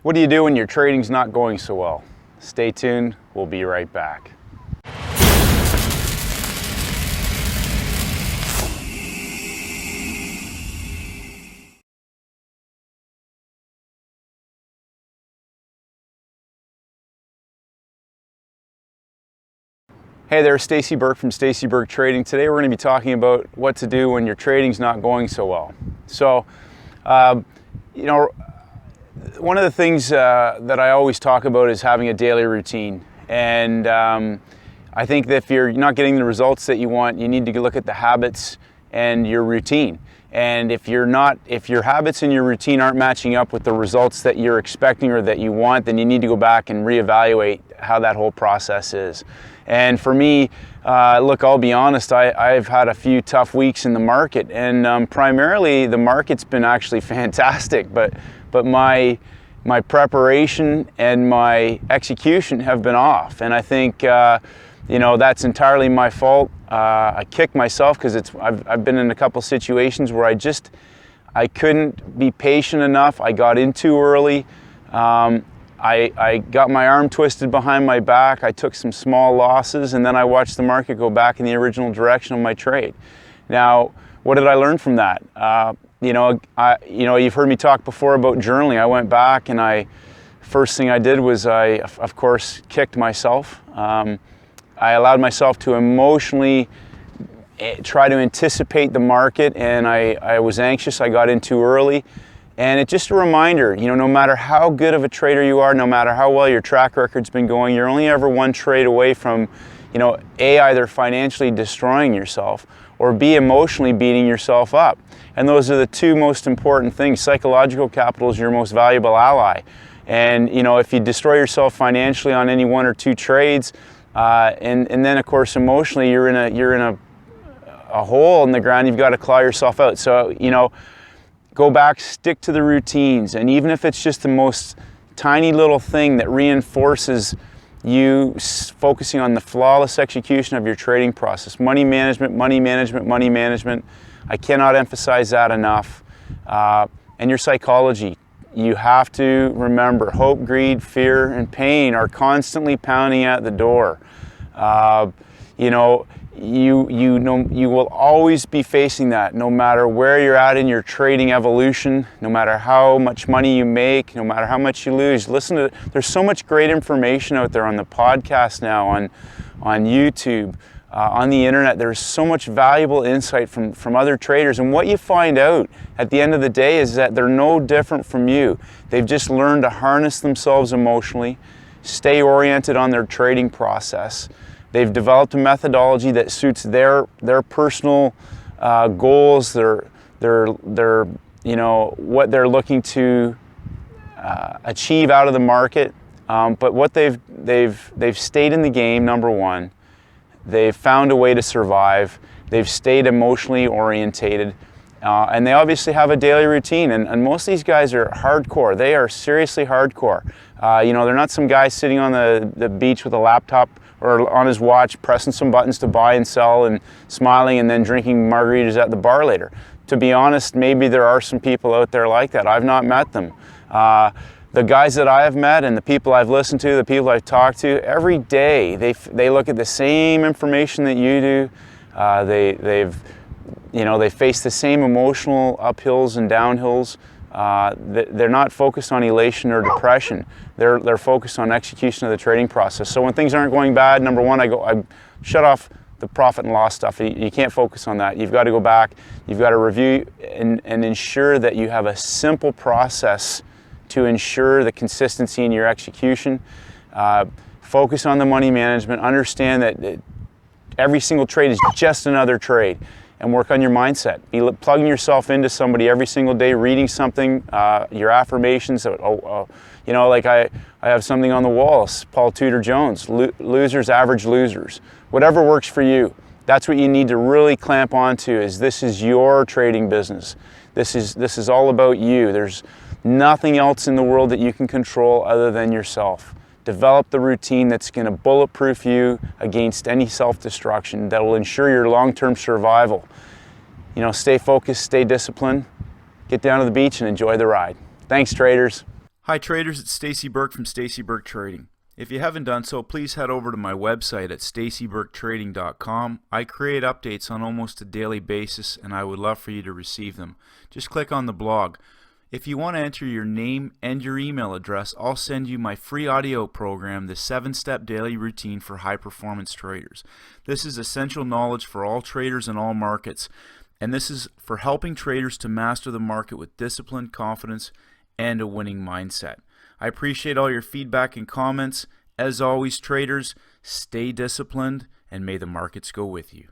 What do you do when your trading's not going so well? Stay tuned, we'll be right back. Hey there, Stacey Burke from Stacey Burke Trading. Today we're going to be talking about what to do when your trading's not going so well. So, one of the things that I always talk about is having a daily routine. And I think that if you're not getting the results that you want, you need to look at the habits and your routine. And if your habits and your routine aren't matching up with the results that you're expecting or that you want, then you need to go back and reevaluate how that whole process is. And for me, look, I'll be honest, I've had a few tough weeks in the market, and primarily the market's been actually fantastic, but my preparation and my execution have been off. And I think that's entirely my fault. I kick myself because I've been in a couple situations where I couldn't be patient enough. I got in too early. I got my arm twisted behind my back. I took some small losses, and then I watched the market go back in the original direction of my trade. Now, what did I learn from that? You've heard me talk before about journaling. I went back, and first thing I did was I, of course, kicked myself. I allowed myself to emotionally try to anticipate the market, and I was anxious. I got in too early. And it's just a reminder, no matter how good of a trader you are, no matter how well your track record's been going, you're only ever one trade away from, A, either financially destroying yourself, or B, emotionally beating yourself up. And those are the two most important things. Psychological capital is your most valuable ally. And, if you destroy yourself financially on any one or two trades, and then, of course, emotionally, you're in a hole in the ground, you've got to claw yourself out. So, go back, stick to the routines, and even if it's just the most tiny little thing that reinforces you focusing on the flawless execution of your trading process. Money management, money management, money management. I cannot emphasize that enough. And your psychology. You have to remember, hope, greed, fear, and pain are constantly pounding at the door. You will always be facing that, no matter where you're at in your trading evolution, no matter how much money you make, no matter how much you lose. There's so much great information out there on the podcast now, on YouTube, on the internet. There's so much valuable insight from other traders. And what you find out at the end of the day is that they're no different from you. They've just learned to harness themselves emotionally, stay oriented on their trading process. They've developed a methodology that suits their personal goals, their what they're looking to achieve out of the market. But what they've stayed in the game. Number one, they've found a way to survive. They've stayed emotionally orientated, and they obviously have a daily routine. And most of these guys are hardcore. They are seriously hardcore. They're not some guy sitting on the beach with a laptop or on his watch, pressing some buttons to buy and sell and smiling and then drinking margaritas at the bar later. To be honest, maybe there are some people out there like that. I've not met them. The guys that I have met and the people I've listened to, the people I've talked to, every day they look at the same information that you do. They face the same emotional uphills and downhills. They're not focused on elation or depression. They're focused on execution of the trading process. So when things aren't going bad, number one, I shut off the profit and loss stuff. You can't focus on that. You've got to go back. You've got to review and ensure that you have a simple process to ensure the consistency in your execution. Focus on the money management. Understand that every single trade is just another trade. And work on your mindset. Be plugging yourself into somebody every single day, reading something, your affirmations. Like I have something on the wall, Paul Tudor Jones, losers, average losers. Whatever works for you. That's what you need to really clamp onto. This is your trading business. This is all about you. There's nothing else in the world that you can control other than yourself. Develop the routine that's going to bulletproof you against any self-destruction that will ensure your long-term survival. Stay focused, stay disciplined, get down to the beach and enjoy the ride. Thanks, traders. Hi traders, it's Stacey Burke from Stacey Burke Trading. If you haven't done so, please head over to my website at staceyburketrading.com. I create updates on almost a daily basis and I would love for you to receive them. Just click on the blog. If you want to enter your name and your email address, I'll send you my free audio program, the 7-Step Daily Routine for High Performance Traders. This is essential knowledge for all traders in all markets, and this is for helping traders to master the market with discipline, confidence, and a winning mindset. I appreciate all your feedback and comments. As always, traders, stay disciplined and may the markets go with you.